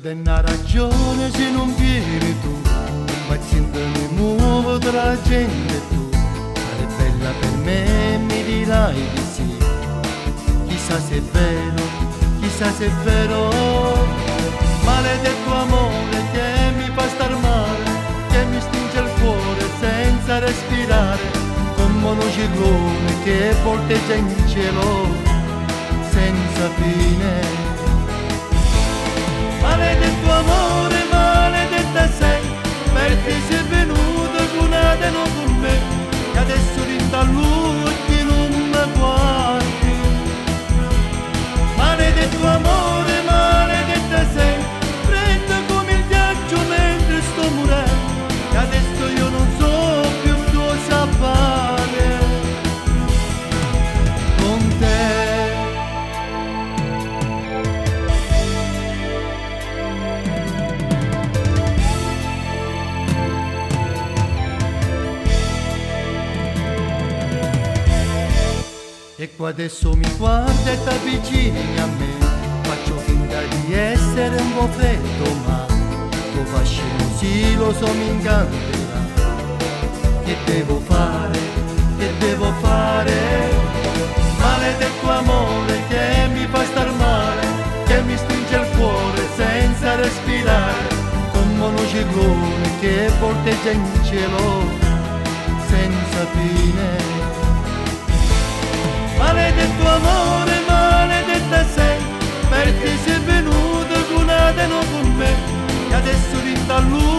de una ragione se non vieni tu, impaziente mi muovo tra la gente tu, è bella per me mi dirai di sì, chissà se è vero, chissà se è vero, maledetto amore che mi fa star male, che mi stringe il cuore senza respirare, come uno ciclone che volteggia in cielo senza fine. Maledetto amore, maledetta sei, perché sei venuto con una no con me, e adesso rintalluti non mi guardi. Maledetto amore, maledetta sei, fredda come il ghiaccio mentre sto morendo, e adesso io non so più cosa fare con te. E qua adesso mi guarda e t'avvicini a me, faccio finta di essere un po' freddo, ma tuo fascino sì lo so mi incanterà. Che devo fare, che devo fare? Maledetto amore che mi fa star male, che mi stringe il cuore senza respirare, come uno ciclone che volteggia in cielo senza fine. Maledetto amore, maledetta sei, perché sei venuto con una no con me, e adesso rintalluto